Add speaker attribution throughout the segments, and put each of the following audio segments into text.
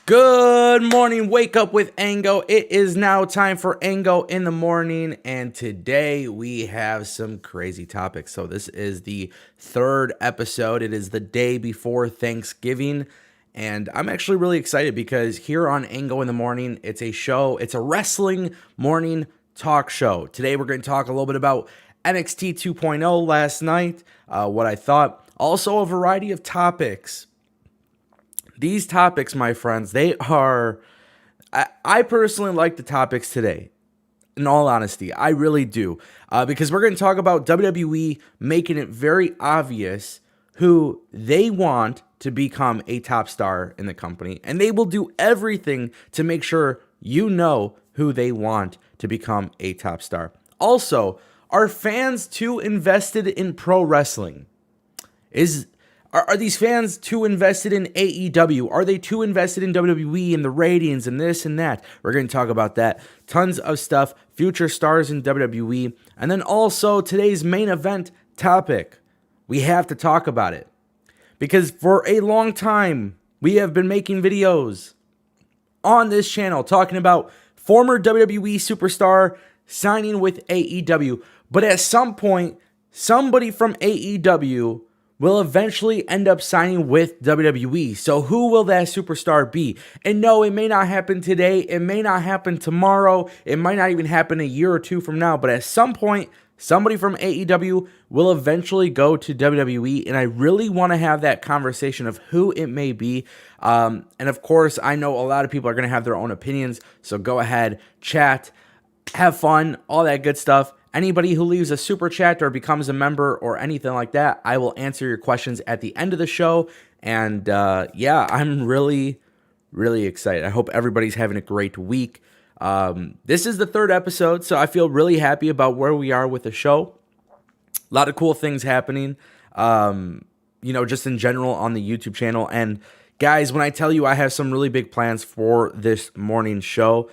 Speaker 1: Good morning, wake up with Ango. It is now time for Ango in the Morning, and today we have some crazy topics. So this is the third episode. It is the day before Thanksgiving, and I'm actually really excited because here on Ango in the Morning, it's a wrestling morning talk show. Today we're going to talk a little bit about NXT 2.0 last night, what I thought, also a variety of topics. These topics, my friends, I personally like the topics today. In all honesty, I really do. Because we're going to talk about WWE making it very obvious who they want to become a top star in the company. And they will do everything to make sure you know who they want to become a top star. Also, are fans too invested in pro wrestling? Are these fans too invested in AEW? Are they too invested in WWE and the ratings and this and that? We're going to talk about that. Tons of stuff, future stars in WWE. And then also today's main event topic. We have to talk about it. Because for a long time, we have been making videos on this channel talking about former WWE superstar signing with AEW. But at some point, somebody from AEW will eventually end up signing with WWE. So who will that superstar be? And no, it may not happen today. It may not happen tomorrow. It might not even happen a year or two from now. But at some point, somebody from AEW will eventually go to WWE. And I really want to have that conversation of who it may be. And of course, I know a lot of people are going to have their own opinions. So go ahead, chat, have fun, all that good stuff. Anybody who leaves a super chat or becomes a member or anything like that, I will answer your questions at the end of the show. And yeah, I'm really, really excited. I hope everybody's having a great week. This is the third episode, so I feel really happy about where we are with the show. A lot of cool things happening, just in general on the YouTube channel. And guys, when I tell you I have some really big plans for this morning show,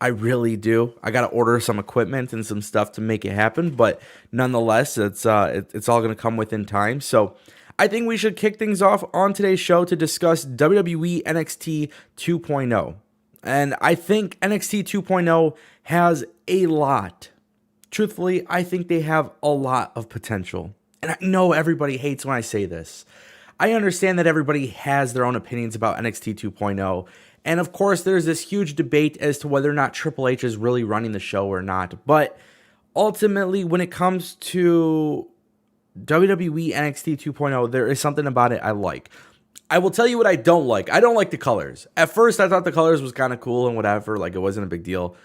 Speaker 1: I really do. I got to order some equipment and some stuff to make it happen, but nonetheless, it's all going to come within time. So I think we should kick things off on today's show to discuss WWE NXT 2.0. And I think NXT 2.0 has a lot. Truthfully, I think they have a lot of potential. And I know everybody hates when I say this. I understand that everybody has their own opinions about NXT 2.0. And of course, there's this huge debate as to whether or not Triple H is really running the show or not. But ultimately, when it comes to WWE NXT 2.0, there is something about it I like. I will tell you what I don't like. I don't like the colors. At first, I thought the colors was kind of cool and whatever, like it wasn't a big deal.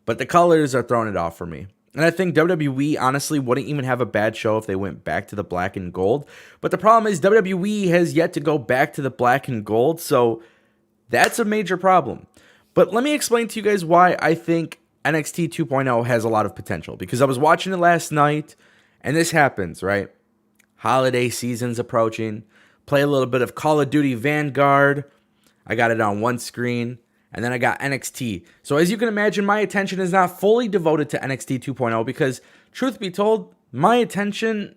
Speaker 1: But the colors are throwing it off for me. And I think WWE, honestly, wouldn't even have a bad show if they went back to the black and gold. But the problem is WWE has yet to go back to the black and gold, so that's a major problem. But let me explain to you guys why I think NXT 2.0 has a lot of potential. Because I was watching it last night, and this happens, right? Holiday season's approaching. Play a little bit of Call of Duty Vanguard. I got it on one screen. And then I got NXT. So as you can imagine, my attention is not fully devoted to NXT 2.0 because, truth be told, my attention,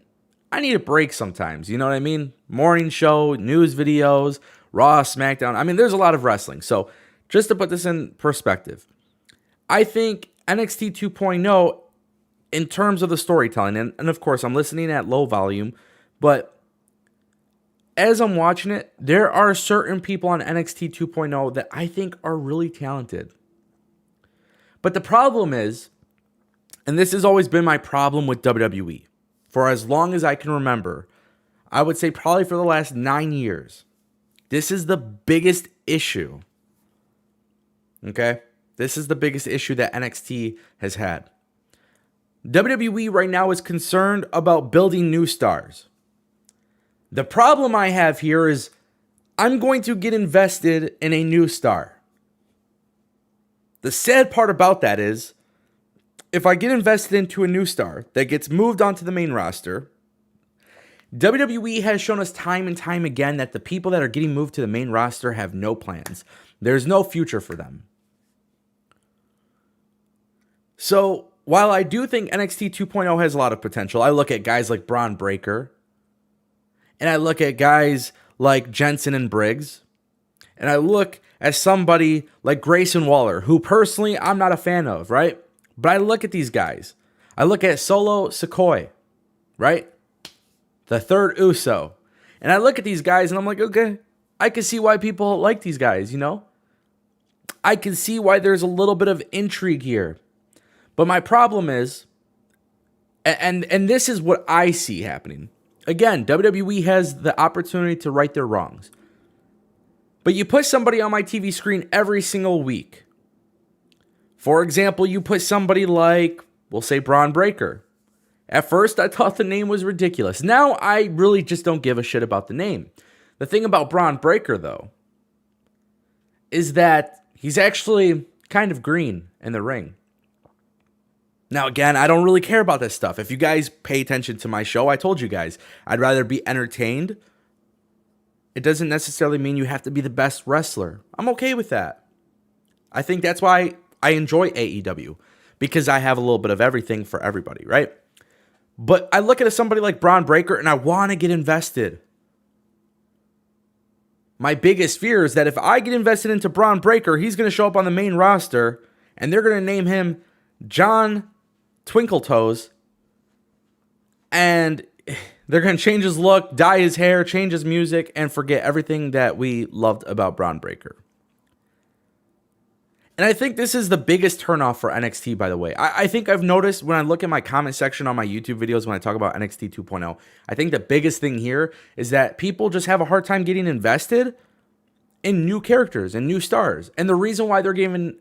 Speaker 1: I need a break sometimes. You know what I mean? Morning show, news videos, Raw, SmackDown. I mean, there's a lot of wrestling. So just to put this in perspective, I think NXT 2.0, in terms of the storytelling, and of course, I'm listening at low volume, but as I'm watching it, there are certain people on NXT 2.0 that I think are really talented. But the problem is, and this has always been my problem with WWE, for as long as I can remember, I would say probably for the last 9 years, this is the biggest issue. Okay? This is the biggest issue that NXT has had. WWE right now is concerned about building new stars. The problem I have here is I'm going to get invested in a new star. The sad part about that is if I get invested into a new star that gets moved onto the main roster, WWE has shown us time and time again that the people that are getting moved to the main roster have no plans. There's no future for them. So while I do think NXT 2.0 has a lot of potential, I look at guys like Braun Breaker, and I look at guys like Jensen and Briggs, and I look as somebody like Grayson Waller, who personally I'm not a fan of, right? But I look at these guys. I look at Solo Sikoa, right? The third Uso. And I look at these guys and I'm like, okay, I can see why people like these guys, you know? I can see why there's a little bit of intrigue here. But my problem is, and this is what I see happening. Again, WWE has the opportunity to right their wrongs. But you put somebody on my TV screen every single week. For example, you put somebody like, we'll say Braun Breaker. At first, I thought the name was ridiculous. Now, I really just don't give a shit about the name. The thing about Braun Breaker, though, is that he's actually kind of green in the ring. Now, again, I don't really care about this stuff. If you guys pay attention to my show, I told you guys, I'd rather be entertained. It doesn't necessarily mean you have to be the best wrestler. I'm okay with that. I think that's why I enjoy AEW, because I have a little bit of everything for everybody, right? But I look at somebody like Braun Breaker and I want to get invested. My biggest fear is that if I get invested into Braun Breaker, he's going to show up on the main roster and they're going to name him John Twinkletoes, and they're going to change his look, dye his hair, change his music, and forget everything that we loved about Braun Breaker. And I think this is the biggest turnoff for NXT, by the way. I think I've noticed when I look at my comment section on my YouTube videos when I talk about NXT 2.0, I think the biggest thing here is that people just have a hard time getting invested in new characters and new stars. And the reason why they're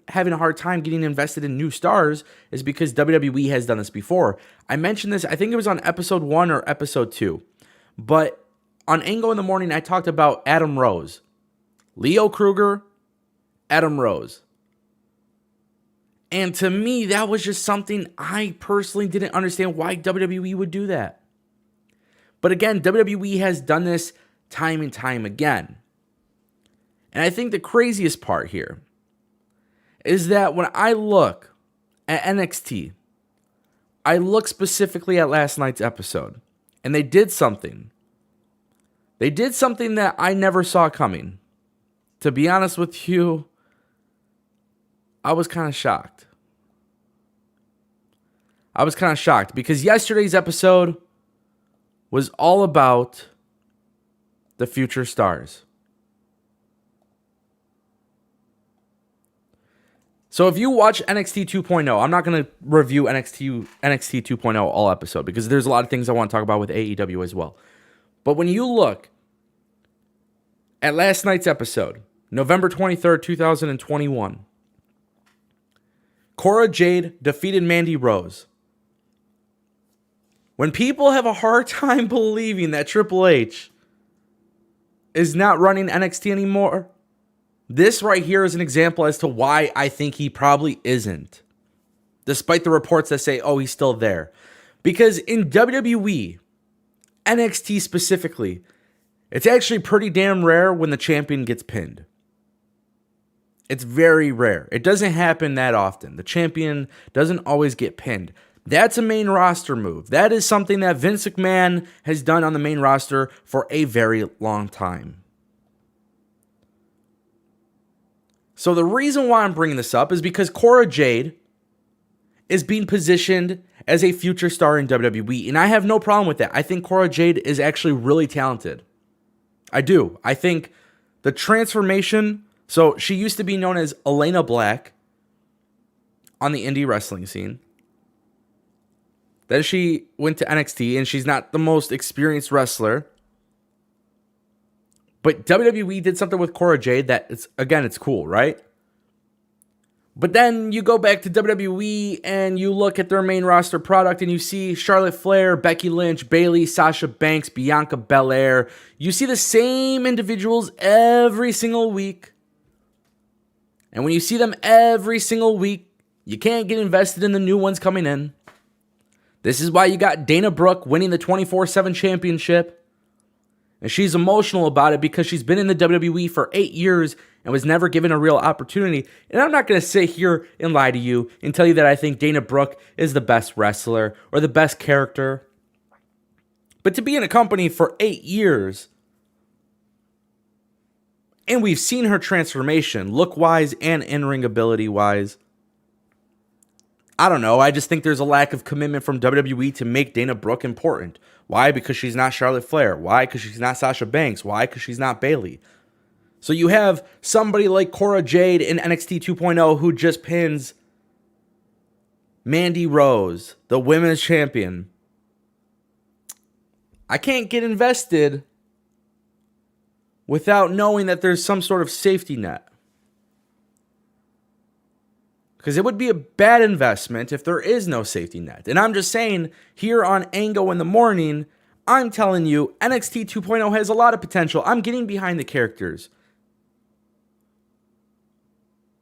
Speaker 1: having a hard time getting invested in new stars is because WWE has done this before. I mentioned this, I think it was on episode 1 or episode 2. But on Ango In The Morning, I talked about Adam Rose. Leo Kruger, Adam Rose. And to me, that was just something I personally didn't understand why WWE would do that. But again, WWE has done this time and time again. And I think the craziest part here is that when I look at NXT, I look specifically at last night's episode, and they did something. They did something that I never saw coming. To be honest with you, I was kind of shocked. I was kind of shocked because yesterday's episode was all about the future stars. So if you watch NXT 2.0, I'm not going to review NXT 2.0 all episode because there's a lot of things I want to talk about with AEW as well. But when you look at last night's episode, November 23rd, 2021, Cora Jade defeated Mandy Rose. When people have a hard time believing that Triple H is not running NXT anymore, this right here is an example as to why I think he probably isn't. Despite the reports that say, oh, he's still there. Because in WWE, NXT specifically, it's actually pretty damn rare when the champion gets pinned. It's very rare. It doesn't happen that often. The champion doesn't always get pinned. That's a main roster move. That is something that Vince McMahon has done on the main roster for a very long time. So the reason why I'm bringing this up is because Cora Jade is being positioned as a future star in WWE, and I have no problem with that. I think Cora Jade is actually really talented. I do. I think the transformation, so she used to be known as Elena Black on the indie wrestling scene. Then she went to NXT, and she's not the most experienced wrestler. But WWE did something with Cora Jade that, it's cool, right? But then you go back to WWE and you look at their main roster product and you see Charlotte Flair, Becky Lynch, Bayley, Sasha Banks, Bianca Belair. You see the same individuals every single week. And when you see them every single week, you can't get invested in the new ones coming in. This is why you got Dana Brooke winning the 24/7 championship. And she's emotional about it because she's been in the WWE for 8 years and was never given a real opportunity. And I'm not going to sit here and lie to you and tell you that I think Dana Brooke is the best wrestler or the best character. But to be in a company for 8 years And we've seen her transformation, look-wise and in-ring ability-wise. I don't know. I just think there's a lack of commitment from WWE to make Dana Brooke important. Why? Because she's not Charlotte Flair. Why? Because she's not Sasha Banks. Why? Because she's not Bayley. So you have somebody like Cora Jade in NXT 2.0 who just pins Mandy Rose, the women's champion. I can't get invested without knowing that there's some sort of safety net. Because it would be a bad investment if there is no safety net. And I'm just saying, here on Ango in the Morning, I'm telling you, NXT 2.0 has a lot of potential. I'm getting behind the characters.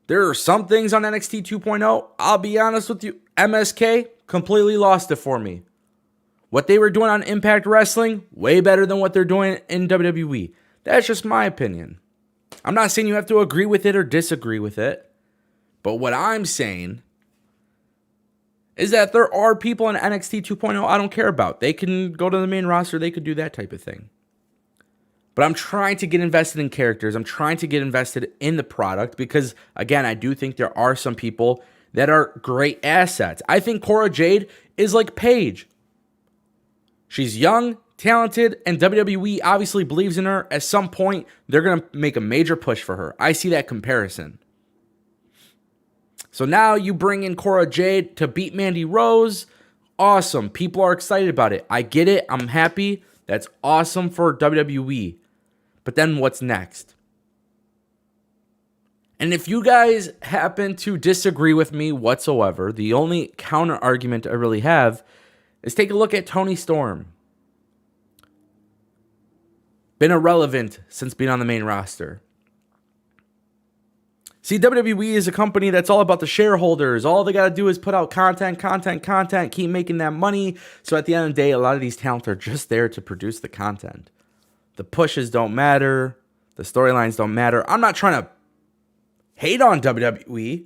Speaker 1: There are some things on NXT 2.0, I'll be honest with you, MSK completely lost it for me. What they were doing on Impact Wrestling, way better than what they're doing in WWE. That's just my opinion. I'm not saying you have to agree with it or disagree with it. But what I'm saying is that there are people in NXT 2.0 I don't care about. They can go to the main roster. They could do that type of thing. But I'm trying to get invested in characters. I'm trying to get invested in the product because, again, I do think there are some people that are great assets. I think Cora Jade is like Paige. She's young, talented, and WWE obviously believes in her. At some point, they're going to make a major push for her. I see that comparison. So now you bring in Cora Jade to beat Mandy Rose. Awesome. People are excited about it. I get it. I'm happy. That's awesome for WWE. But then what's next? And if you guys happen to disagree with me whatsoever, the only counter argument I really have is take a look at Toni Storm. Been irrelevant since being on the main roster. See, WWE is a company that's all about the shareholders. All they got to do is put out content, keep making that money. So at the end of the day, a lot of these talents are just there to produce the content. The pushes don't matter. The storylines don't matter. I'm not trying to hate on WWE.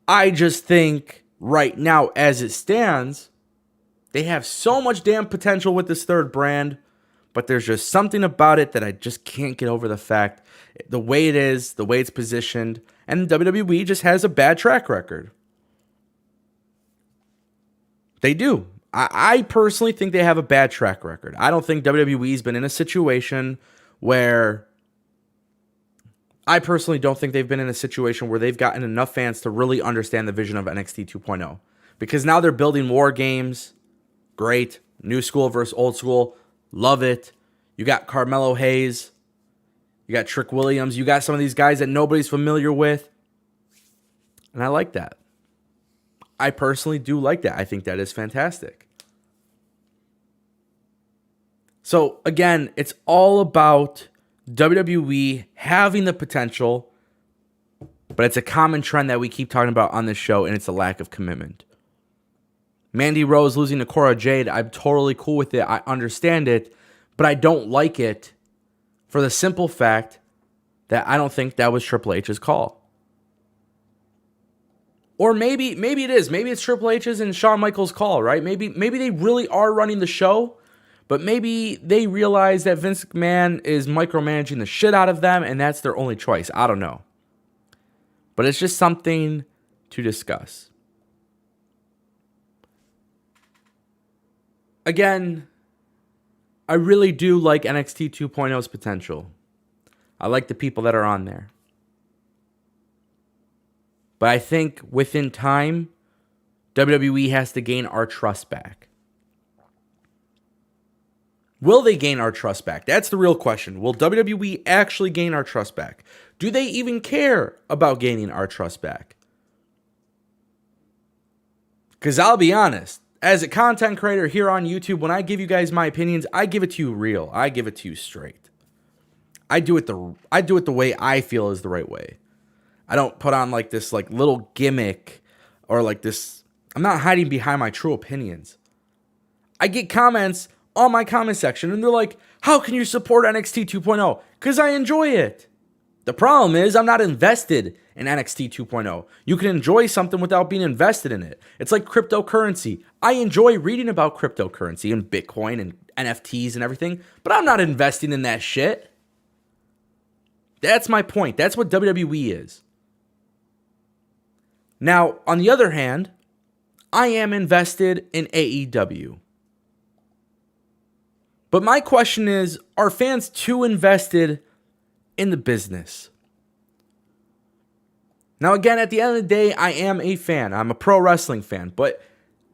Speaker 1: I just think right now, as it stands, they have so much damn potential with this third brand. But there's just something about it that I just can't get over the fact. The way it is, the way it's positioned, and WWE just has a bad track record. They do. I personally think they have a bad track record. I don't think WWE's been in a situation where... I personally don't think they've been in a situation where they've gotten enough fans to really understand the vision of NXT 2.0. Because now they're building war games. Great. New school versus old school. Love it. You got Carmelo Hayes. You got Trick Williams. You got some of these guys that nobody's familiar with. And I like that. I personally do like that. I think that is fantastic. So, again, it's all about WWE having the potential, but it's a common trend that we keep talking about on this show, and it's a lack of commitment. Mandy Rose losing to Cora Jade, I'm totally cool with it. I understand it, but I don't like it for the simple fact that I don't think that was Triple H's call. Or maybe it is. Maybe it's Triple H's and Shawn Michaels' call, right? Maybe they really are running the show, but maybe they realize that Vince McMahon is micromanaging the shit out of them, and that's their only choice. I don't know. But it's just something to discuss. Again, I really do like NXT 2.0's potential. I like the people that are on there. But I think within time, WWE has to gain our trust back. Will they gain our trust back? That's the real question. Will WWE actually gain our trust back? Do they even care about gaining our trust back? Because I'll be honest, as a content creator here on YouTube, when I give you guys my opinions, I give it to you real. I give it to you straight. I do it the way I feel is the right way. I don't put on like this like little gimmick or like this. I'm not hiding behind my true opinions. I get comments on my comment section and they're like, how can you support NXT 2.0? Because I enjoy it. The problem is I'm not invested in NXT 2.0. You can enjoy something without being invested in it. It's like cryptocurrency. I enjoy reading about cryptocurrency and Bitcoin and NFTs and everything, but I'm not investing in that shit. That's my point. That's what WWE is. Now, on the other hand, I am invested in AEW. But my question is, are fans too invested in the business? Now, again, at the end of the day, I am a fan. I'm a pro wrestling fan, but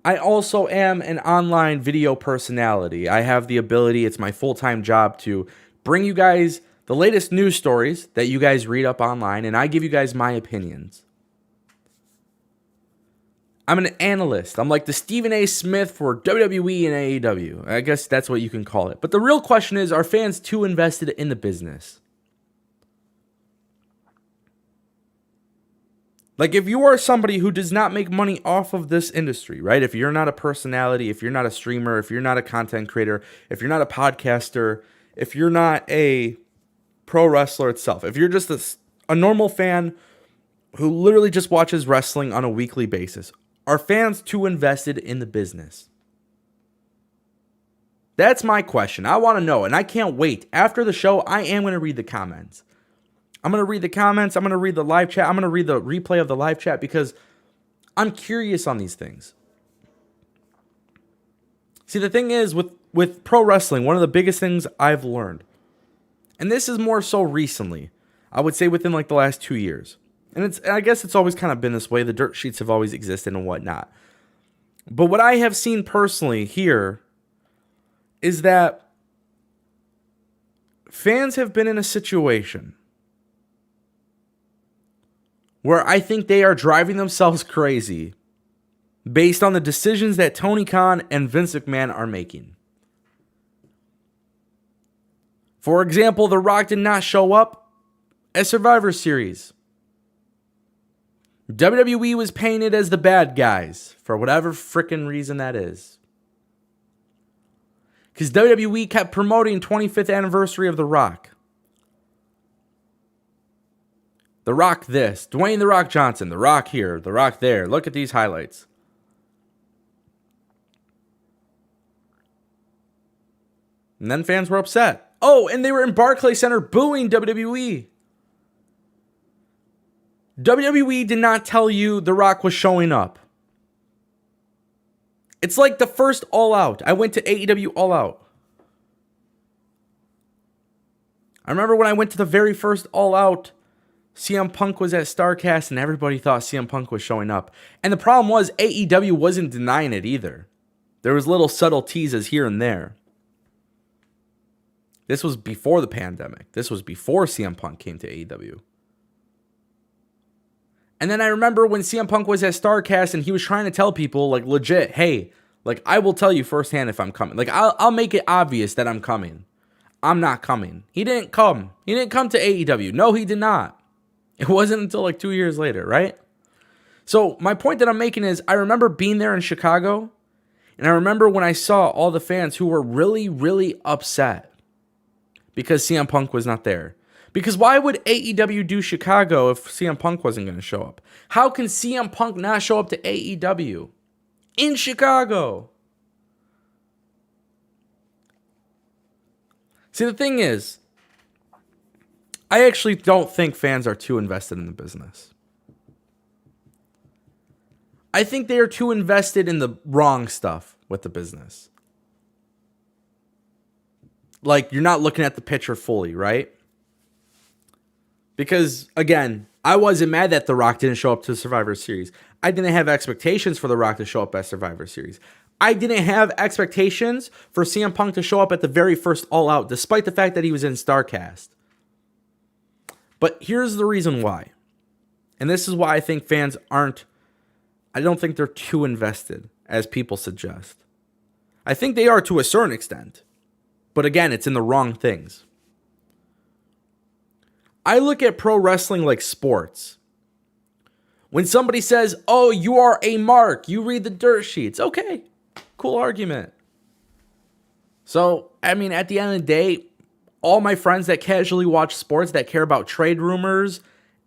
Speaker 1: I also am an online video personality. I have the ability, it's my full-time job to bring you guys the latest news stories that you guys read up online, and I give you guys my opinions. I'm an analyst. I'm like the Stephen A. Smith for WWE and AEW. I guess that's what you can call it. But the real question is, are fans too invested in the business? Like, if you are somebody who does not make money off of this industry, right? If you're not a personality, if you're not a streamer, if you're not a content creator, if you're not a podcaster, if you're not a pro wrestler itself, if you're just a normal fan who literally just watches wrestling on a weekly basis, are fans too invested in the business? That's my question. I want to know, and I can't wait. After the show, I am going to read the comments. I'm going to read the comments. I'm going to read the live chat. I'm going to read the replay of the live chat because I'm curious on these things. See, the thing is, with pro wrestling, one of the biggest things I've learned, and this is more so recently, I would say within like the last 2 years, and I guess it's always kind of been this way. The dirt sheets have always existed and whatnot. But what I have seen personally here is that fans have been in a situation where I think they are driving themselves crazy based on the decisions that Tony Khan and Vince McMahon are making. For example, The Rock did not show up at Survivor Series. WWE was painted as the bad guys for whatever frickin' reason that is. Because WWE kept promoting 25th anniversary of The Rock. The Rock this, Dwayne The Rock Johnson, The Rock here, The Rock there. Look at these highlights. And then fans were upset. Oh, and they were in Barclays Center booing WWE. WWE did not tell you The Rock was showing up. It's like the first All Out. I went to AEW All Out. I remember when I went to the very first All Out, CM Punk was at StarCast and everybody thought CM Punk was showing up. And the problem was AEW wasn't denying it either. There was little subtle teases here and there. This was before the pandemic. This was before CM Punk came to AEW. And then I remember when CM Punk was at StarCast and he was trying to tell people, like, legit, hey, like, I will tell you firsthand if I'm coming. Like, I'll make it obvious that I'm coming. I'm not coming. He didn't come. He didn't come to AEW. No, he did not. It wasn't until like 2 years later, right? So my point that I'm making is I remember being there in Chicago, and I remember when I saw all the fans who were really, really upset because CM Punk was not there. Because why would AEW do Chicago if CM Punk wasn't going to show up? How can CM Punk not show up to AEW in Chicago? See, the thing is, I actually don't think fans are too invested in the business. I think they are too invested in the wrong stuff with the business. Like, you're not looking at the picture fully, right? Because, again, I wasn't mad that The Rock didn't show up to Survivor Series. I didn't have expectations for The Rock to show up at Survivor Series. I didn't have expectations for CM Punk to show up at the very first All Out, despite the fact that he was in StarCast. But here's the reason why. And this is why I think fans I don't think they're too invested, as people suggest. I think they are to a certain extent. But again, it's in the wrong things. I look at pro wrestling like sports. When somebody says, oh, you are a mark, you read the dirt sheets. Okay, cool argument. So, I mean, at the end of the day, all my friends that casually watch sports, that care about trade rumors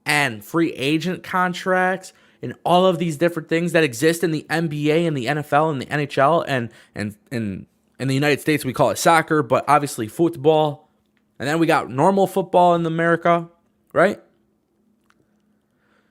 Speaker 1: and free agent contracts and all of these different things that exist in the NBA and the NFL and the NHL and in the United States we call it soccer, but obviously football. And then we got normal football in America, right?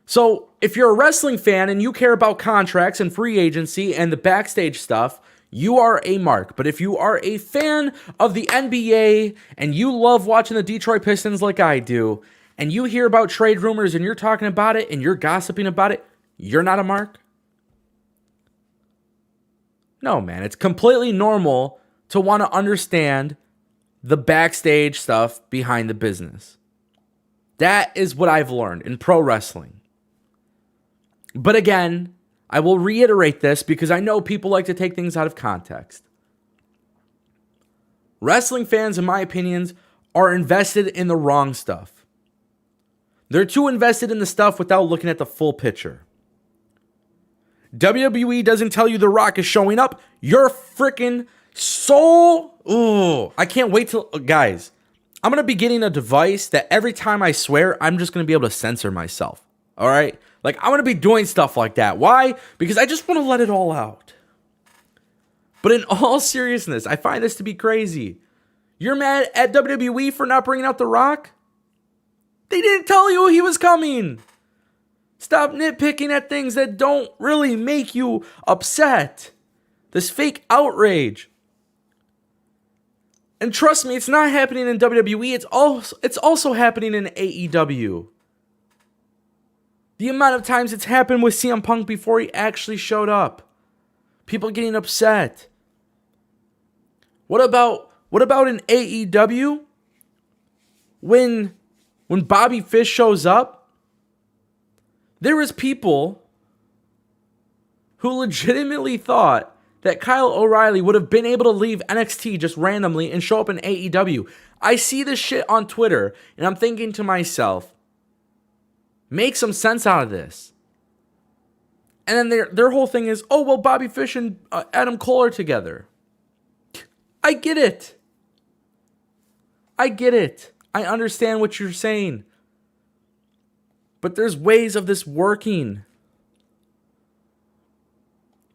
Speaker 1: So if you're a wrestling fan and you care about contracts and free agency and the backstage stuff, you are a mark. But if you are a fan of the NBA and you love watching the Detroit Pistons like I do, and you hear about trade rumors and you're talking about it and you're gossiping about it, you're not a mark? No, man. It's completely normal to want to understand the backstage stuff behind the business. That is what I've learned in pro wrestling. But again, I will reiterate this because I know people like to take things out of context. Wrestling fans, in my opinions, are invested in the wrong stuff. They're too invested in the stuff without looking at the full picture. WWE doesn't tell you The Rock is showing up. You're freaking so... Ooh, I can't wait till... Guys, I'm going to be getting a device that every time I swear, I'm just going to be able to censor myself. All right? Like, I'm going to be doing stuff like that. Why? Because I just want to let it all out. But in all seriousness, I find this to be crazy. You're mad at WWE for not bringing out The Rock? They didn't tell you he was coming. Stop nitpicking at things that don't really make you upset. This fake outrage. And trust me, it's not happening in WWE. It's also happening in AEW. The amount of times it's happened with CM Punk before he actually showed up. People getting upset. What about in AEW? When Bobby Fish shows up, there was people who legitimately thought that Kyle O'Reilly would have been able to leave NXT just randomly and show up in AEW. I see this shit on Twitter, and I'm thinking to myself, make some sense out of this. And then their whole thing is, oh, well, Bobby Fish and Adam Cole are together. I get it. I understand what you're saying. But there's ways of this working.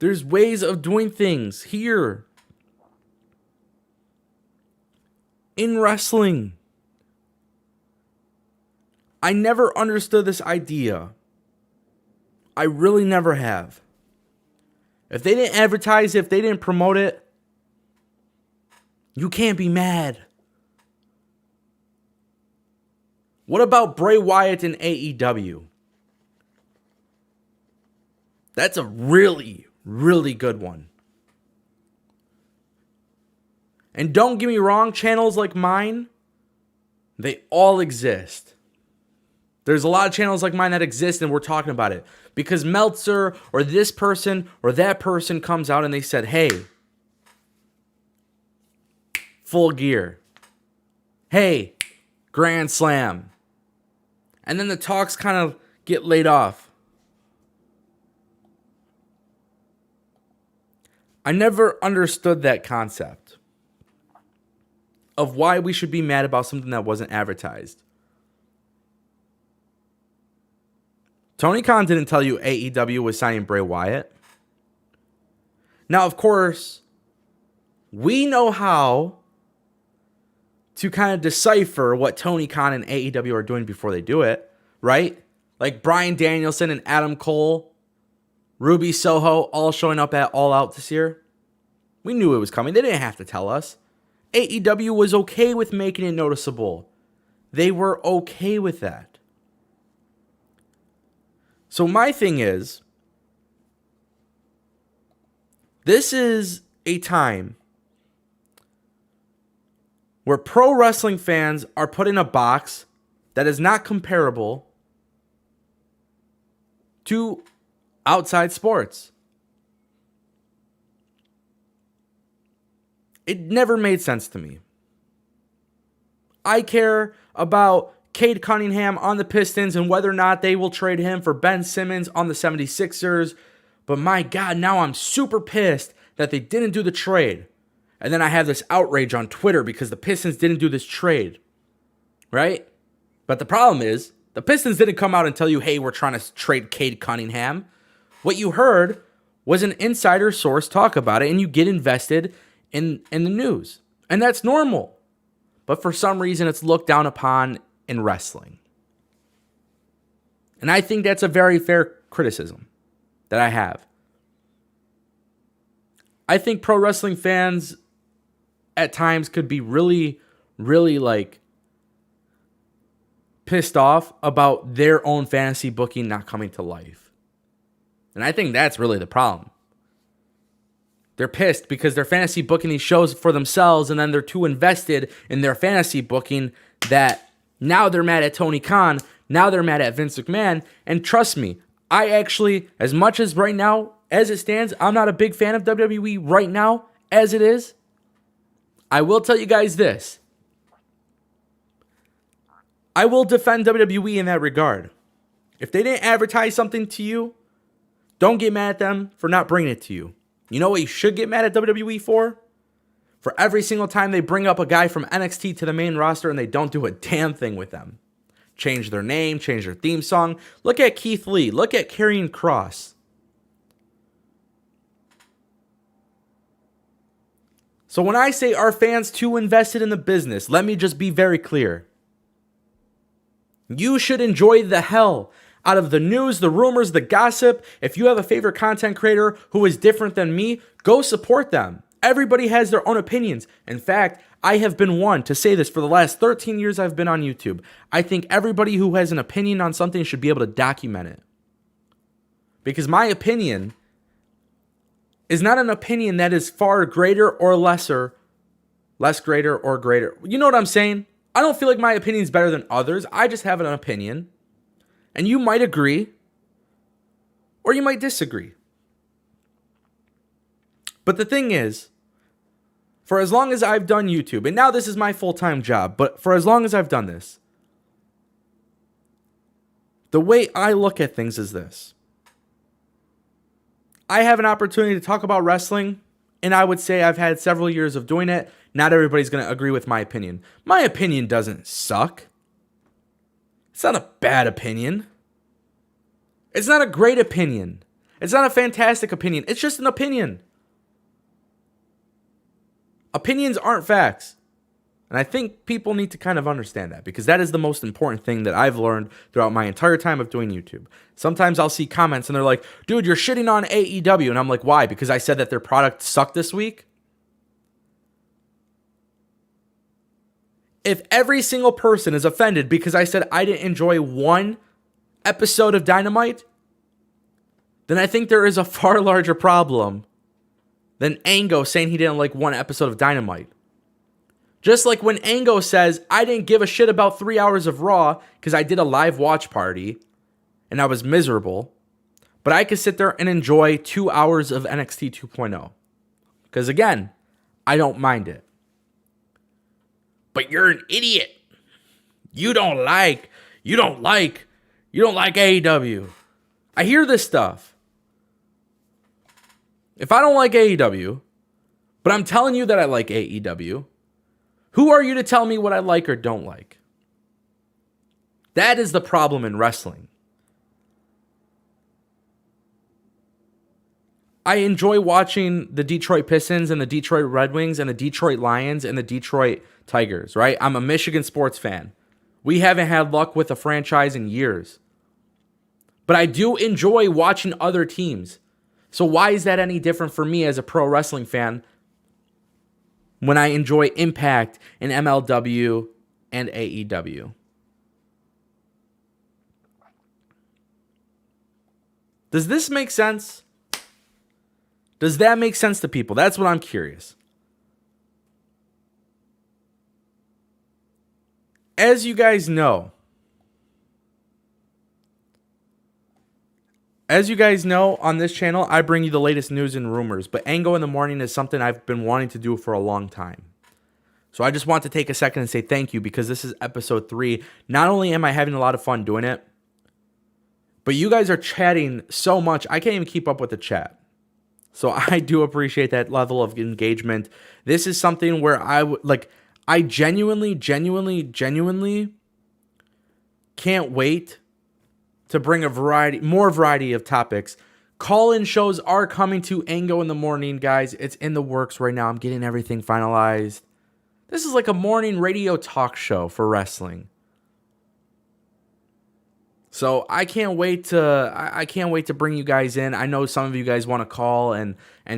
Speaker 1: There's ways of doing things here. In wrestling. I never understood this idea. I really never have. If they didn't advertise it, if they didn't promote it, you can't be mad. What about Bray Wyatt and AEW? That's a really, really good one. And don't get me wrong, channels like mine, they all exist. There's a lot of channels like mine that exist and we're talking about it. Because Meltzer or this person or that person comes out and they said, hey, Full Gear. Hey, Grand Slam. And then the talks kind of get laid off. I never understood that concept of why we should be mad about something that wasn't advertised. Tony Khan didn't tell you AEW was signing Bray Wyatt. Now, of course, we know how to kind of decipher what Tony Khan and AEW are doing before they do it, right? Like Bryan Danielson and Adam Cole, Ruby Soho, all showing up at All Out this year. We knew it was coming. They didn't have to tell us. AEW was okay with making it noticeable. They were okay with that. So my thing is, this is a time where pro wrestling fans are put in a box that is not comparable to outside sports. It never made sense to me. I care about Cade Cunningham on the Pistons and whether or not they will trade him for Ben Simmons on the 76ers. But my God, now I'm super pissed that they didn't do the trade. And then I have this outrage on Twitter because the Pistons didn't do this trade, right? But the problem is, the Pistons didn't come out and tell you, hey, we're trying to trade Cade Cunningham. What you heard was an insider source talk about it, and you get invested in the news. And that's normal. But for some reason, it's looked down upon in wrestling. And I think that's a very fair criticism that I have. I think pro wrestling fans at times could be really, really like pissed off about their own fantasy booking not coming to life. And I think that's really the problem. They're pissed because they're fantasy booking these shows for themselves, and then they're too invested in their fantasy booking that now they're mad at Tony Khan, now they're mad at Vince McMahon. And trust me, I actually, as much as right now, as it stands, I'm not a big fan of WWE right now, as it is. I will tell you guys this. I will defend WWE in that regard. If they didn't advertise something to you, don't get mad at them for not bringing it to you. You know what you should get mad at WWE for? For every single time they bring up a guy from NXT to the main roster and they don't do a damn thing with them. Change their name, change their theme song. Look at Keith Lee. Look at Karrion Kross. So when I say are fans too invested in the business, let me just be very clear. You should enjoy the hell out of the news, the rumors, the gossip. If you have a favorite content creator who is different than me, go support them. Everybody has their own opinions. In fact, I have been one to say this for the last 13 years I've been on YouTube. I think everybody who has an opinion on something should be able to document it. Because my opinion is not an opinion that is far greater or lesser, less greater or greater. You know what I'm saying? I don't feel like my opinion is better than others. I just have an opinion. And you might agree, or you might disagree. But the thing is, for as long as I've done YouTube, and now this is my full-time job, but for as long as I've done this, the way I look at things is this. I have an opportunity to talk about wrestling, and I would say I've had several years of doing it. Not everybody's going to agree with my opinion. My opinion doesn't suck. It's not a bad opinion. It's not a great opinion. It's not a fantastic opinion. It's just an opinion. Opinions aren't facts. And I think people need to kind of understand that, because that is the most important thing that I've learned throughout my entire time of doing YouTube. Sometimes I'll see comments and they're like, dude, you're shitting on AEW. And I'm like, why? Because I said that their product sucked this week? If every single person is offended because I said I didn't enjoy one episode of Dynamite, then I think there is a far larger problem than Ango saying he didn't like one episode of Dynamite. Just like when Ango says, I didn't give a shit about 3 hours of Raw because I did a live watch party and I was miserable, but I could sit there and enjoy 2 hours of NXT 2.0. Because again, I don't mind it. But you're an idiot. You don't like AEW. I hear this stuff. If I don't like AEW, but I'm telling you that I like AEW, who are you to tell me what I like or don't like? That is the problem in wrestling. I enjoy watching the Detroit Pistons and the Detroit Red Wings and the Detroit Lions and the Detroit Tigers, right? I'm a Michigan sports fan. We haven't had luck with a franchise in years. But I do enjoy watching other teams. So why is that any different for me as a pro wrestling fan when I enjoy Impact and MLW and AEW? Does this make sense? Does that make sense to people? That's what I'm curious. As you guys know, on this channel, I bring you the latest news and rumors, but Ango in the Morning is something I've been wanting to do for a long time. So I just want to take a second and say thank you, because this is episode 3. Not only am I having a lot of fun doing it, but you guys are chatting so much, I can't even keep up with the chat. So I do appreciate that level of engagement. This is something where I genuinely can't wait to bring more variety of topics. Call-in shows are coming to Ango in the Morning, guys. It's in the works right now. I'm getting everything finalized. This is like a morning radio talk show for wrestling. So I can't wait to bring you guys in. I know some of you guys want to call and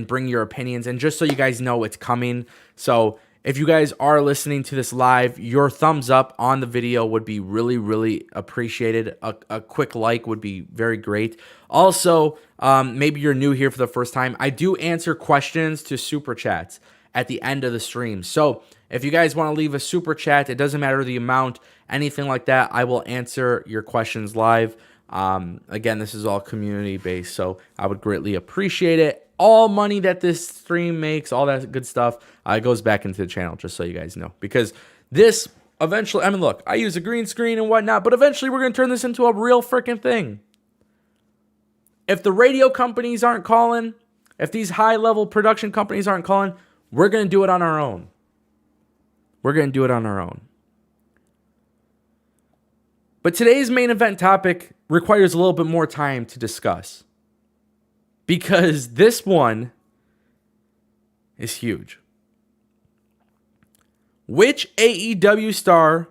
Speaker 1: bring your opinions, and just so you guys know it's coming. So if you guys are listening to this live, your thumbs up on the video would be really, really appreciated. A quick like would be very great. Also, maybe you're new here for the first time. I do answer questions to super chats at the end of the stream. So if you guys want to leave a super chat, it doesn't matter the amount, anything like that, I will answer your questions live. Again, this is all community based, so I would greatly appreciate it. All money that this stream makes, all that good stuff, goes back into the channel, just so you guys know. Because this eventually, I mean, look, I use a green screen and whatnot, but eventually we're going to turn this into a real freaking thing. If the radio companies aren't calling, if these high-level production companies aren't calling, we're going to do it on our own. We're going to do it on our own. But today's main event topic requires a little bit more time to discuss, because this one is huge. Which AEW star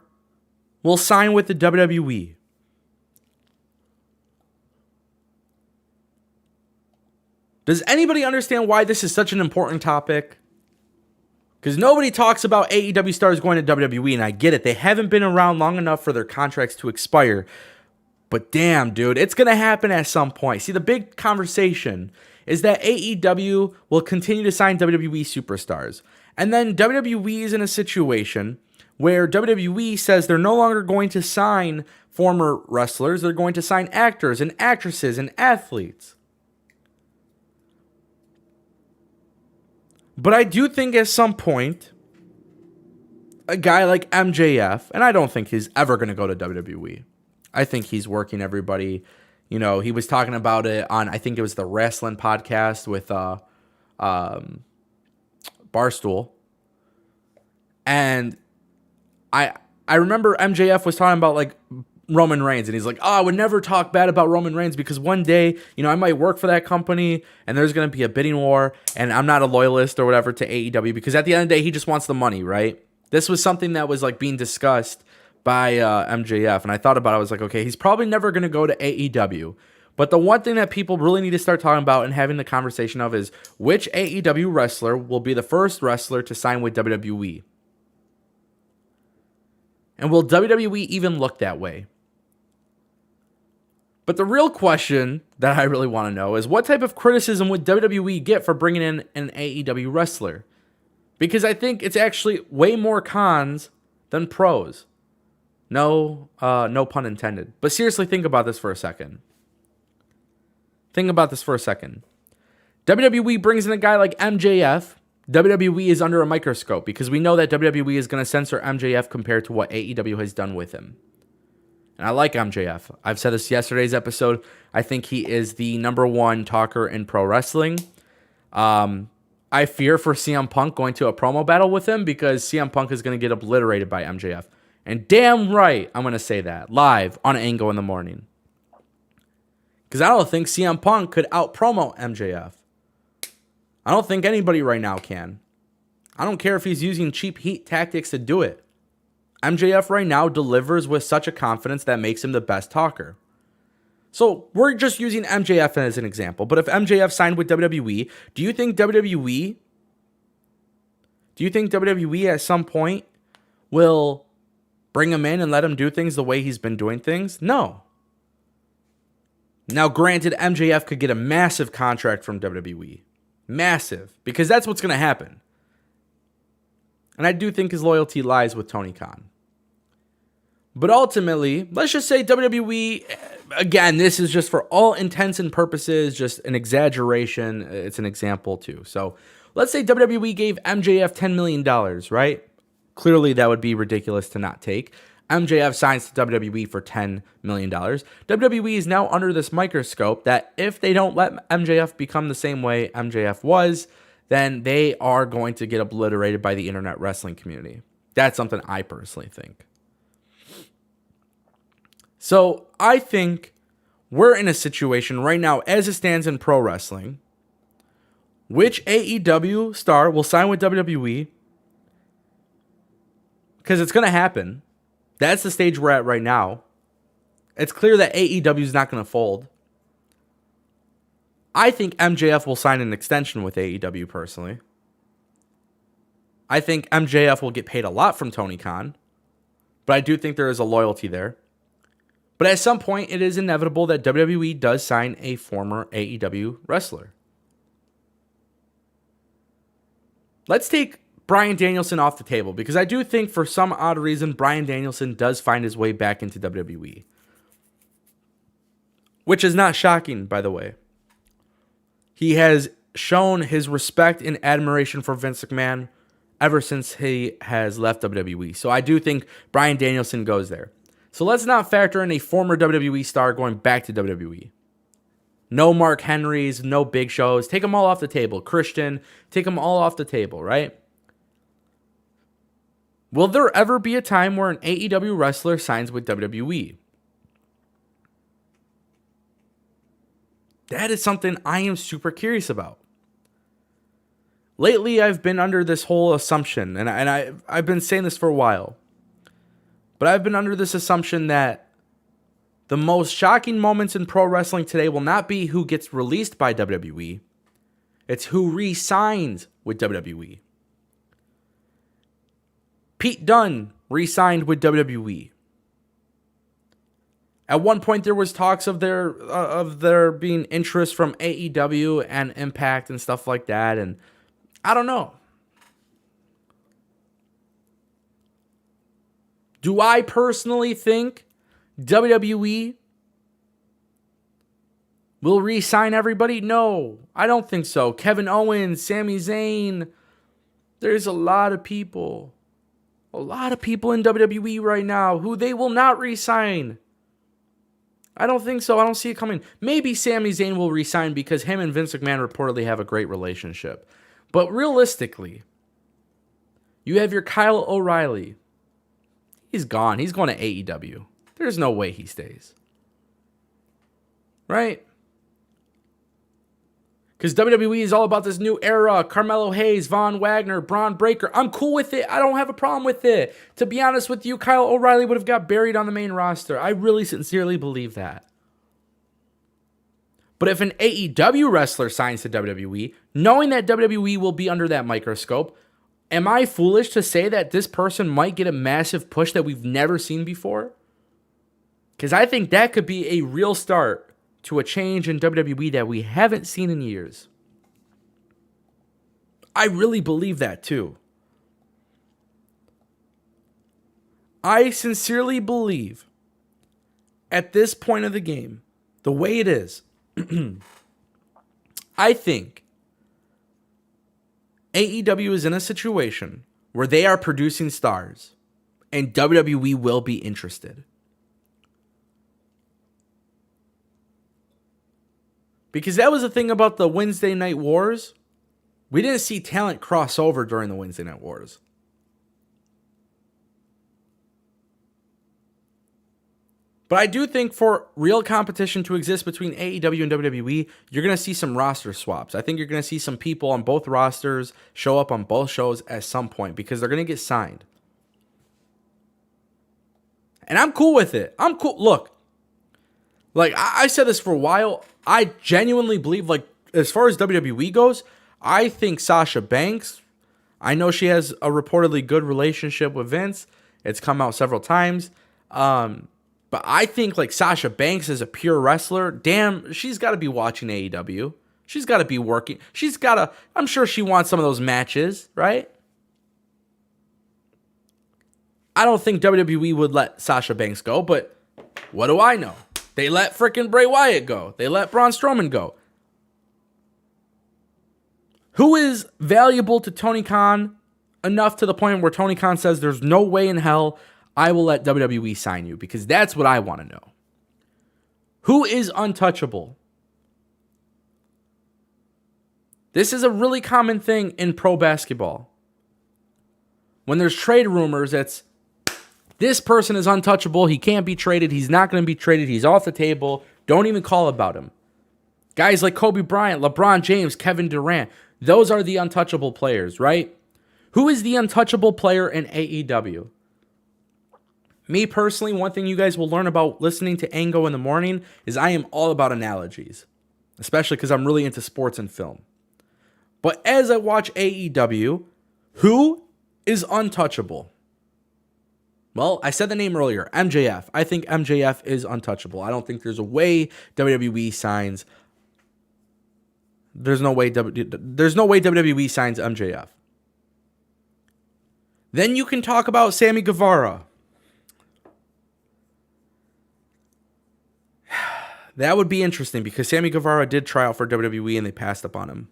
Speaker 1: will sign with the WWE? Does anybody understand why this is such an important topic? Because nobody talks about AEW stars going to WWE, and I get it. They haven't been around long enough for their contracts to expire. But damn, dude, it's going to happen at some point. See, the big conversation is that AEW will continue to sign WWE superstars. And then WWE is in a situation where WWE says they're no longer going to sign former wrestlers. They're going to sign actors and actresses and athletes. But I do think at some point, a guy like MJF, and I don't think he's ever going to go to WWE. I think he's working everybody. You know, he was talking about it on, I think it was the Wrestling Podcast with Barstool. And I remember MJF was talking about like Roman Reigns, and he's like, oh, I would never talk bad about Roman Reigns because one day, you know, I might work for that company and there's going to be a bidding war and I'm not a loyalist or whatever to AEW, because at the end of the day, he just wants the money, right? This was something that was like being discussed by MJF, and I thought about it. I was like, okay, he's probably never going to go to AEW. But the one thing that people really need to start talking about and having the conversation of is which AEW wrestler will be the first wrestler to sign with WWE? And will WWE even look that way? But the real question that I really want to know is what type of criticism would WWE get for bringing in an AEW wrestler? Because I think it's actually way more cons than pros. No pun intended. But seriously, think about this for a second. WWE brings in a guy like MJF. WWE is under a microscope because we know that WWE is going to censor MJF compared to what AEW has done with him. And I like MJF. I've said this yesterday's episode. I think he is the number one talker in pro wrestling. I fear for CM Punk going to a promo battle with him because CM Punk is going to get obliterated by MJF. And damn right, I'm going to say that live on Ango in the Morning. Because I don't think CM Punk could out-promo MJF. I don't think anybody right now can. I don't care if he's using cheap heat tactics to do it. MJF right now delivers with such a confidence that makes him the best talker. So we're just using MJF as an example. But if MJF signed with WWE, do you think WWE at some point will bring him in and let him do things the way he's been doing things? No. Now, granted, MJF could get a massive contract from WWE. Massive. Because that's what's going to happen. And I do think his loyalty lies with Tony Khan. But ultimately, let's just say WWE, again, this is just for all intents and purposes, just an exaggeration. It's an example too. So let's say WWE gave MJF $10 million, right? Clearly that would be ridiculous to not take. MJF signs to WWE for $10 million. WWE is now under this microscope that if they don't let MJF become the same way MJF was, then they are going to get obliterated by the internet wrestling community. That's something I personally think. So I think we're in a situation right now, as it stands in pro wrestling, which AEW star will sign with WWE, because it's going to happen. That's the stage we're at right now. It's clear that AEW is not going to fold. I think MJF will sign an extension with AEW personally. I think MJF will get paid a lot from Tony Khan, but I do think there is a loyalty there. But at some point, it is inevitable that WWE does sign a former AEW wrestler. Let's take Bryan Danielson off the table, because I do think for some odd reason, Bryan Danielson does find his way back into WWE. Which is not shocking, by the way. He has shown his respect and admiration for Vince McMahon ever since he has left WWE. So I do think Bryan Danielson goes there. So let's not factor in a former WWE star going back to WWE. No Mark Henrys, no Big Shows. Take them all off the table. Christian, take them all off the table, right? Will there ever be a time where an AEW wrestler signs with WWE? That is something I am super curious about. Lately, I've been under this whole assumption, and I've been saying this for a while, but I've been under this assumption that the most shocking moments in pro wrestling today will not be who gets released by WWE. It's who re-signs with WWE. Pete Dunne re-signed with WWE. At one point, there was talks of there being interest from AEW and Impact and stuff like that, and I don't know. Do I personally think WWE will re-sign everybody? No, I don't think so. Kevin Owens, Sami Zayn, there's a lot of people in WWE right now who they will not re-sign. I don't think so. I don't see it coming. Maybe Sami Zayn will re-sign because him and Vince McMahon reportedly have a great relationship. But realistically, you have your Kyle O'Reilly. He's gone. He's going to AEW. There's no way he stays. Right? Because WWE is all about this new era. Carmelo Hayes, Von Wagner, Braun Breaker. I'm cool with it. I don't have a problem with it. To be honest with you, Kyle O'Reilly would have got buried on the main roster. I really sincerely believe that. But if an AEW wrestler signs to WWE, knowing that WWE will be under that microscope, am I foolish to say that this person might get a massive push that we've never seen before? Because I think that could be a real start to a change in WWE that we haven't seen in years. I really believe that too. I sincerely believe at this point of the game, the way it is, I think AEW is in a situation where they are producing stars and WWE will be interested. Because that was the thing about the Wednesday Night Wars. We didn't see talent cross over during the Wednesday Night Wars. But I do think for real competition to exist between AEW and WWE, you're going to see some roster swaps. I think you're going to see some people on both rosters show up on both shows at some point because they're going to get signed. And I'm cool with it. I'm cool. Look, like I said this for a while. I genuinely believe, like, as far as WWE goes, I think Sasha Banks, I know she has a reportedly good relationship with Vince. It's come out several times. But I think, like, Sasha Banks is a pure wrestler. Damn, she's got to be watching AEW. She's got to be working. I'm sure she wants some of those matches, right? I don't think WWE would let Sasha Banks go, but what do I know? They let frickin' Bray Wyatt go. They let Braun Strowman go. Who is valuable to Tony Khan enough to the point where Tony Khan says there's no way in hell I will let WWE sign you because that's what I want to know. Who is untouchable? This is a really common thing in pro basketball. When there's trade rumors, it's this person is untouchable. He can't be traded. He's not going to be traded. He's off the table. Don't even call about him. Guys like Kobe Bryant, LeBron James, Kevin Durant, those are the untouchable players, right? Who is the untouchable player in AEW? Me personally, one thing you guys will learn about listening to Ango in the Morning is I am all about analogies, especially because I'm really into sports and film. But as I watch AEW, who is untouchable? Well, I said the name earlier, MJF. I think MJF is untouchable. I don't think there's a way WWE signs. There's no way WWE signs MJF. Then you can talk about Sammy Guevara. That would be interesting because Sammy Guevara did try out for WWE and they passed up on him.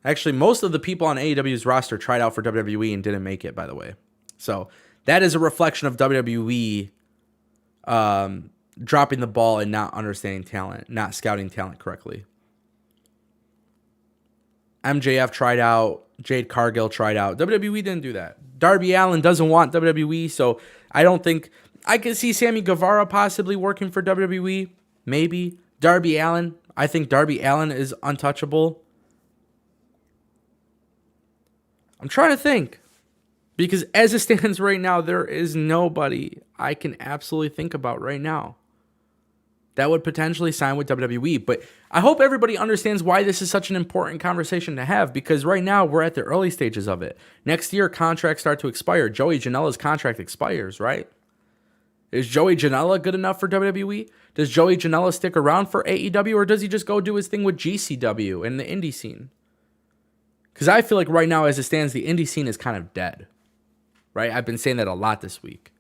Speaker 1: Actually, most of the people on AEW's roster tried out for WWE and didn't make it, by the way. So that is a reflection of WWE dropping the ball and not understanding talent, not scouting talent correctly. MJF tried out. Jade Cargill tried out. WWE didn't do that. Darby Allin doesn't want WWE, so I don't think... I could see Sammy Guevara possibly working for WWE. Maybe. Darby Allin. I think Darby Allin is untouchable. I'm trying to think. Because as it stands right now, there is nobody I can absolutely think about right now that would potentially sign with WWE. But I hope everybody understands why this is such an important conversation to have, because right now we're at the early stages of it. Next year, contracts start to expire. Joey Janela's contract expires, right? Is Joey Janela good enough for WWE? Does Joey Janela stick around for AEW, or does he just go do his thing with GCW and the indie scene? Because I feel like right now, as it stands, the indie scene is kind of dead. Right? I've been saying that a lot this week.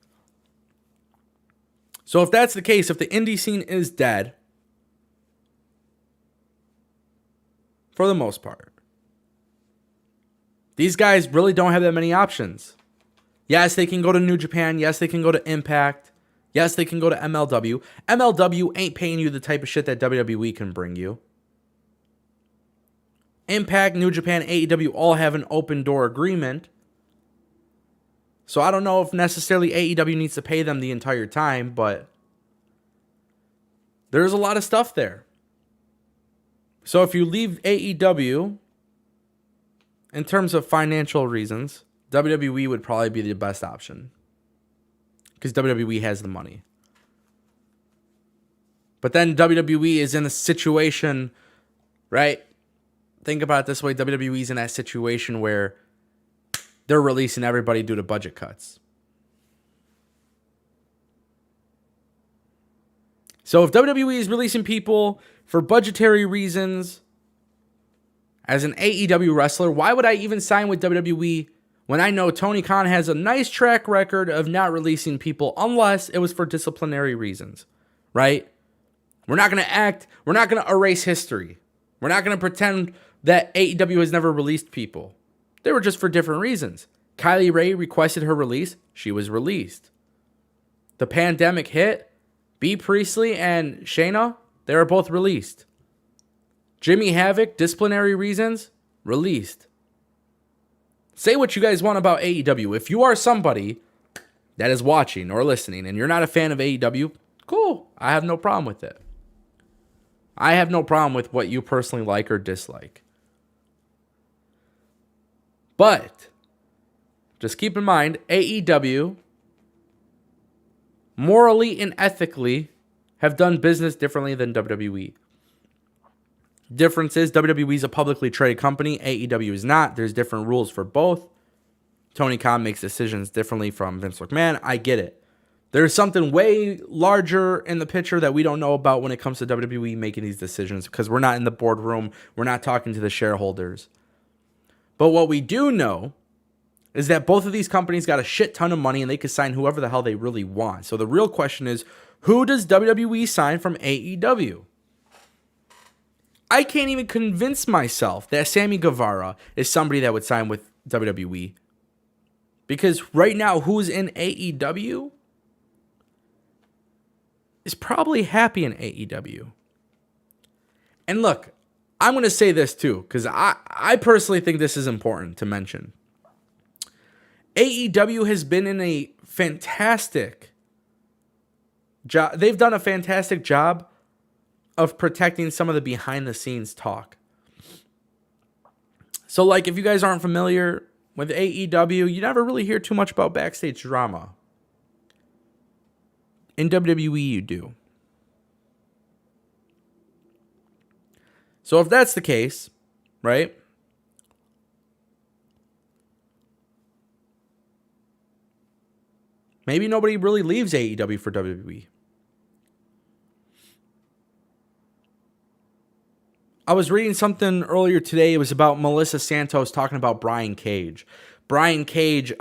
Speaker 1: So if that's the case, if the indie scene is dead, for the most part, these guys really don't have that many options. Yes, they can go to New Japan. Yes, they can go to Impact. Yes, they can go to MLW. MLW ain't paying you the type of shit that WWE can bring you. Impact, New Japan, AEW all have an open door agreement. So I don't know if necessarily AEW needs to pay them the entire time, but there's a lot of stuff there. So if you leave AEW, in terms of financial reasons, WWE would probably be the best option. Because WWE has the money. But then WWE is in a situation, right? Think about it this way. WWE is in that situation where they're releasing everybody due to budget cuts. So if WWE is releasing people for budgetary reasons, as an AEW wrestler, why would I even sign with WWE when I know Tony Khan has a nice track record of not releasing people unless it was for disciplinary reasons, right? We're not going to erase history. We're not going to pretend that AEW has never released people. They were just for different reasons. Kylie Ray requested her release. She was released. The pandemic hit. B. Priestley and Shayna, they were both released. Jimmy Havoc, disciplinary reasons, released. Say what you guys want about AEW. If you are somebody that is watching or listening and you're not a fan of AEW, cool. I have no problem with it. I have no problem with what you personally like or dislike. But just keep in mind, AEW, morally and ethically, have done business differently than WWE. Difference is WWE is a publicly traded company. AEW is not. There's different rules for both. Tony Khan makes decisions differently from Vince McMahon. I get it. There's something way larger in the picture that we don't know about when it comes to WWE making these decisions because we're not in the boardroom. We're not talking to the shareholders. But what we do know is that both of these companies got a shit ton of money and they can sign whoever the hell they really want. So the real question is, who does WWE sign from AEW? I can't even convince myself that Sammy Guevara is somebody that would sign with WWE. Because right now, who's in AEW is probably happy in AEW. And look, I'm going to say this too, because I personally think this is important to mention. AEW has been in a fantastic job. They've done a fantastic job of protecting some of the behind the scenes talk. So like, if you guys aren't familiar with AEW, you never really hear too much about backstage drama. In WWE, you do. So if that's the case, right? Maybe nobody really leaves AEW for WWE. I was reading something earlier today. It was about Melissa Santos talking about Brian Cage. Brian Cage,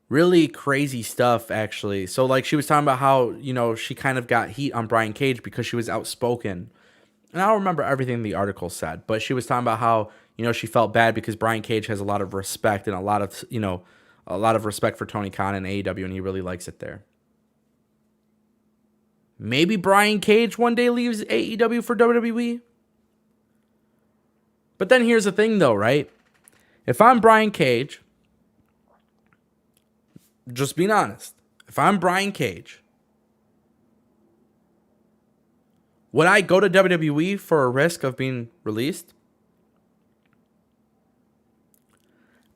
Speaker 1: really crazy stuff, actually. So, like, she was talking about how, you know, she kind of got heat on Brian Cage because she was outspoken. And I don't remember everything the article said, but she was talking about how, you know, she felt bad because Brian Cage has a lot of respect and a lot of respect for Tony Khan and AEW, and he really likes it there. Maybe Brian Cage one day leaves AEW for WWE. But then here's the thing, though, right? If I'm Brian Cage, just being honest, if I'm Brian Cage, would I go to WWE for a risk of being released?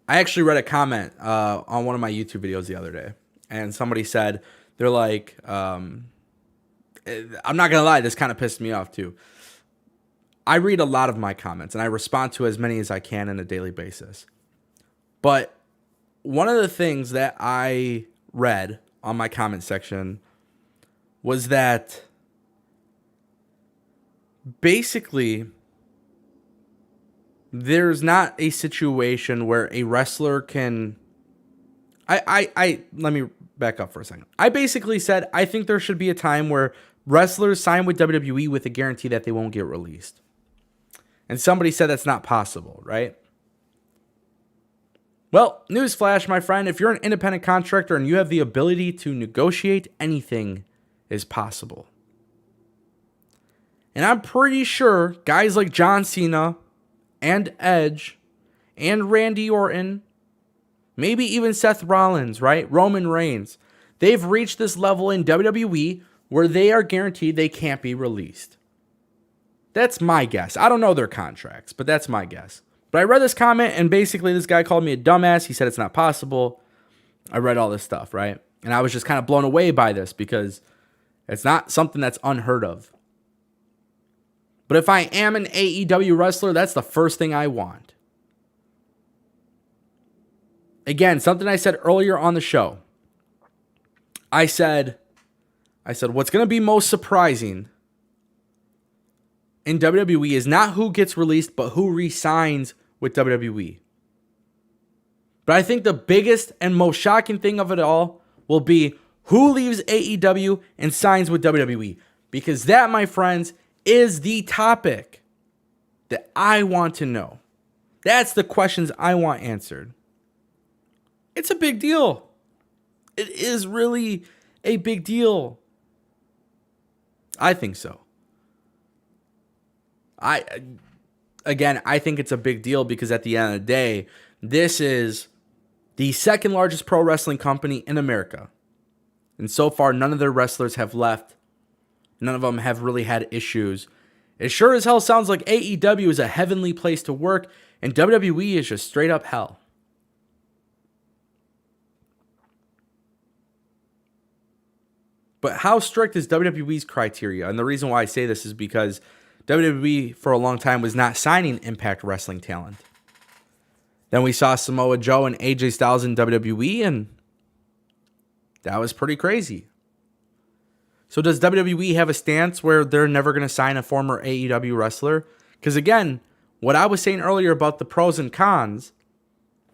Speaker 1: I actually read a comment on one of my YouTube videos the other day, and somebody said, they're like, I'm not going to lie, this kind of pissed me off too. I read a lot of my comments, and I respond to as many as I can on a daily basis. But one of the things that I read on my comment section was that basically there's not a situation where a wrestler can... Let me back up for a second. I basically said I think there should be a time where wrestlers sign with WWE with a guarantee that they won't get released. And somebody said that's not possible, right? Well, newsflash, my friend, if you're an independent contractor and you have the ability to negotiate, anything is possible. And I'm pretty sure guys like John Cena and Edge and Randy Orton, maybe even Seth Rollins, right? Roman Reigns, they've reached this level in WWE where they are guaranteed they can't be released. That's my guess. I don't know their contracts, but that's my guess. But I read this comment, and basically this guy called me a dumbass. He said it's not possible. I read all this stuff, right? And I was just kind of blown away by this because it's not something that's unheard of. But if I am an AEW wrestler, that's the first thing I want. Again, something I said earlier on the show. I said, what's going to be most surprising in WWE is not who gets released, but who re-signs with WWE. But I think the biggest and most shocking thing of it all will be who leaves AEW and signs with WWE. Because that, my friends, is the topic that I want to know. That's the questions I want answered. It's a big deal. It is really a big deal. I think so. I think it's a big deal because at the end of the day, this is the second largest pro wrestling company in America. And so far, none of their wrestlers have left. None of them have really had issues. It sure as hell sounds like AEW is a heavenly place to work, and WWE is just straight up hell. But how strict is WWE's criteria? And the reason why I say this is because WWE for a long time was not signing Impact Wrestling talent. Then we saw Samoa Joe and AJ Styles in WWE, and that was pretty crazy. So does WWE have a stance where they're never going to sign a former AEW wrestler? Because again, what I was saying earlier about the pros and cons,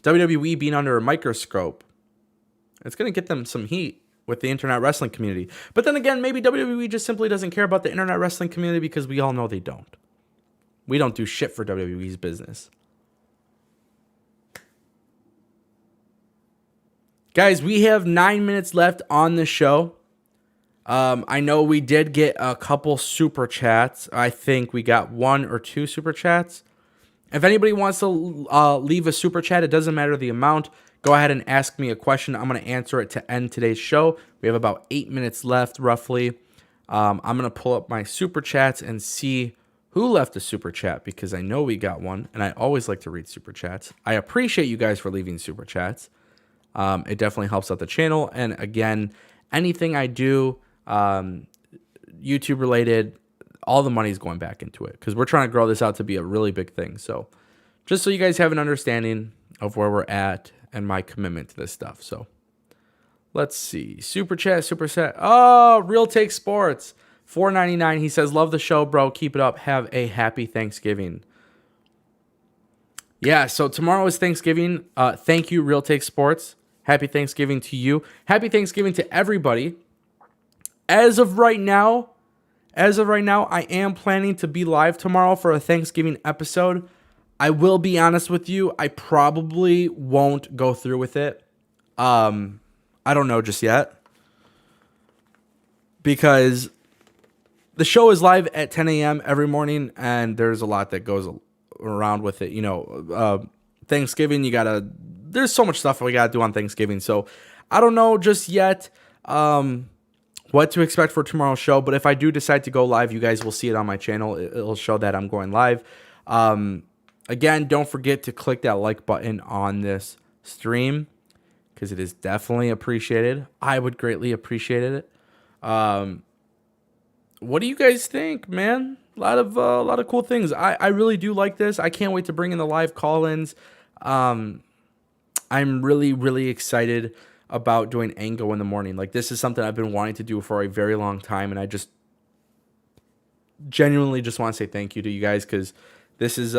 Speaker 1: WWE being under a microscope, it's going to get them some heat with the internet wrestling community. But then again, maybe WWE just simply doesn't care about the internet wrestling community because we all know they don't. We don't do shit for WWE's business. Guys, we have 9 minutes left on the show. I know we did get a couple super chats. I think we got 1 or 2 super chats. If anybody wants to leave a super chat, it doesn't matter the amount. Go ahead and ask me a question. I'm going to answer it to end today's show. We have about 8 minutes left, roughly. I'm going to pull up my super chats and see who left a super chat, because I know we got one, and I always like to read super chats. I appreciate you guys for leaving super chats. It definitely helps out the channel. And again, anything I do, YouTube related, all the money is going back into it, because we're trying to grow this out to be a really big thing. So just so you guys have an understanding of where we're at and my commitment to this stuff. So let's see. Super chat, super set. Oh, Real Take Sports. $4.99. He says, love the show, bro. Keep it up. Have a happy Thanksgiving. Yeah, so tomorrow is Thanksgiving. Thank you, Real Take Sports. Happy Thanksgiving to you. Happy Thanksgiving to everybody. As of right now, I am planning to be live tomorrow for a Thanksgiving episode. I will be honest with you, I probably won't go through with it. I don't know just yet, because the show is live at 10 a.m. every morning, and there's a lot that goes around with it. You know, Thanksgiving, there's so much stuff we gotta do on Thanksgiving. So I don't know just yet what to expect for tomorrow's show. But if I do decide to go live, you guys will see it on my channel. It'll show that I'm going live. Again, don't forget to click that like button on this stream, because it is definitely appreciated. I would greatly appreciate it. What do you guys think, man? A lot of cool things. I really do like this. I can't wait to bring in the live call-ins. I'm really, really excited about doing Ango in the Morning. Like, this is something I've been wanting to do for a very long time, and I just genuinely just want to say thank you to you guys, because this was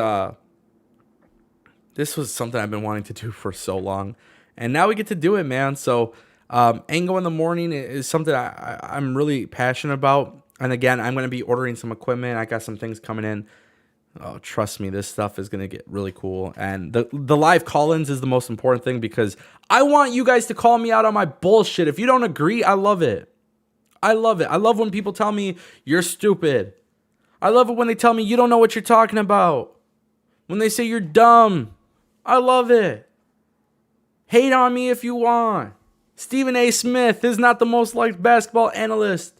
Speaker 1: something I've been wanting to do for so long, and now we get to do it, man. So Ango in the Morning is something I'm really passionate about. And again, I'm going to be ordering some equipment. I got some things coming in. Oh, trust me, this stuff is going to get really cool. And the live call-ins is the most important thing, because I want you guys to call me out on my bullshit. If you don't agree, I love it. I love it. I love when people tell me you're stupid. I love it when they tell me you don't know what you're talking about. When they say you're dumb. I love it. Hate on me if you want. Stephen A. Smith is not the most liked basketball analyst.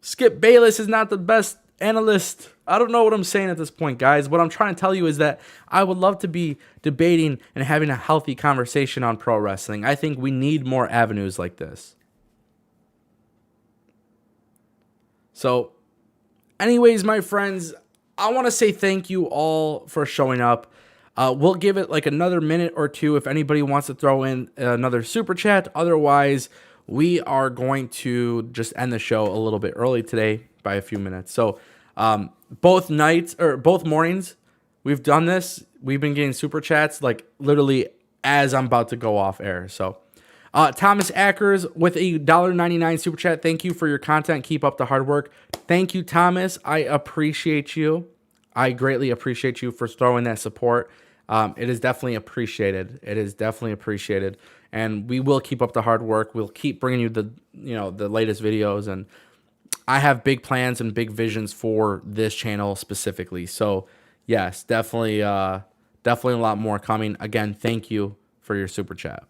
Speaker 1: Skip Bayless is not the best analyst. I don't know what I'm saying at this point, guys. What I'm trying to tell you is that I would love to be debating and having a healthy conversation on pro wrestling. I think we need more avenues like this. So, anyways, my friends, I want to say thank you all for showing up. We'll give it like another minute or two if anybody wants to throw in another super chat. Otherwise, we are going to just end the show a little bit early today by a few minutes. So both mornings we've done this. We've been getting super chats like literally as I'm about to go off air. So Thomas Ackers with a $1.99 super chat. Thank you for your content. Keep up the hard work. Thank you, Thomas. I appreciate you. I greatly appreciate you for throwing that support. It is definitely appreciated. It is definitely appreciated. And we will keep up the hard work. We'll keep bringing you the latest videos, and I have big plans and big visions for this channel specifically. So yes, definitely a lot more coming. Again, thank you for your super chat.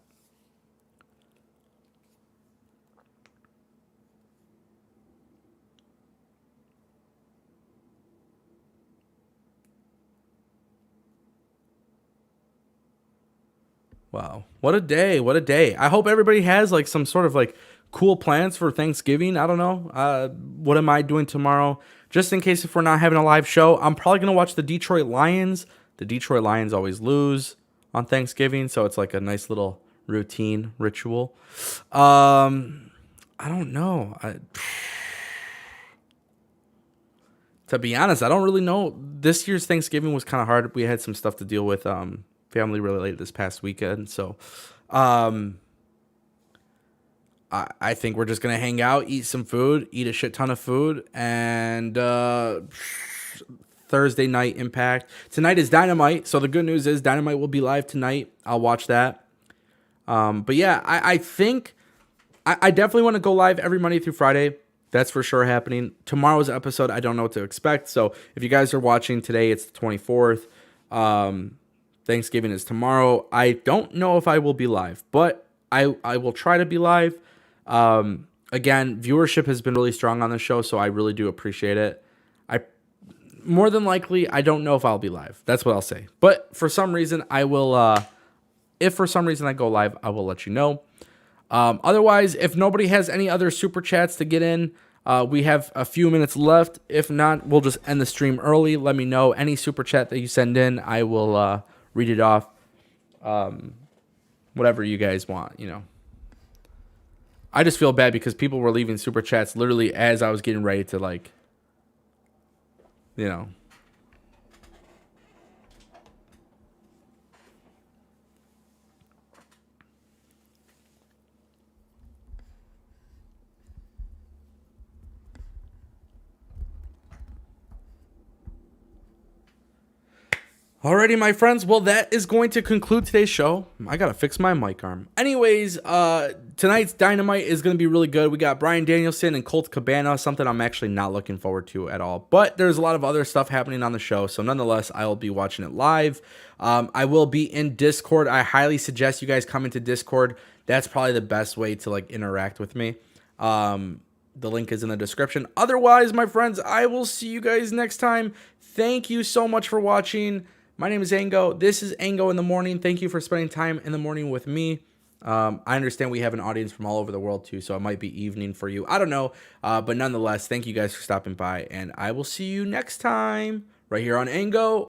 Speaker 1: Wow. What a day. What a day. I hope everybody has like some sort of like cool plans for Thanksgiving. I don't know. What am I doing tomorrow? Just in case if we're not having a live show, I'm probably going to watch the Detroit Lions. The Detroit Lions always lose on Thanksgiving, so it's like a nice little routine ritual. I don't know. To be honest, I don't really know. This year's Thanksgiving was kind of hard. We had some stuff to deal with. Family related this past weekend. So I think we're just going to hang out, eat some food, eat a shit ton of food, and Thursday night Impact. Tonight is Dynamite, so the good news is Dynamite will be live tonight. I'll watch that. But yeah, I think I definitely want to go live every Monday through Friday. That's for sure happening. Tomorrow's episode, I don't know what to expect. So if you guys are watching today, it's the 24th. Thanksgiving is tomorrow. I don't know if I will be live, but I will try to be live. Again, viewership has been really strong on the show, so I really do appreciate it. More than likely, I don't know if I'll be live. That's what I'll say. But for some reason, I will. If for some reason I go live, I will let you know. Otherwise, if nobody has any other super chats to get in, we have a few minutes left. If not, we'll just end the stream early. Let me know any super chat that you send in. I will read it off. Whatever you guys want, I just feel bad because people were leaving super chats literally as I was getting ready to Alrighty, my friends. Well, that is going to conclude today's show. I gotta fix my mic arm. Anyways, tonight's Dynamite is gonna be really good. We got Bryan Danielson and Colt Cabana, something I'm actually not looking forward to at all. But there's a lot of other stuff happening on the show, so nonetheless, I will be watching it live. I will be in Discord. I highly suggest you guys come into Discord. That's probably the best way to interact with me. The link is in the description. Otherwise, my friends, I will see you guys next time. Thank you so much for watching. My name is Ango. This is Ango in the Morning. Thank you for spending time in the morning with me. I understand we have an audience from all over the world too, so it might be evening for you. I don't know. But nonetheless, thank you guys for stopping by, and I will see you next time right here on Ango.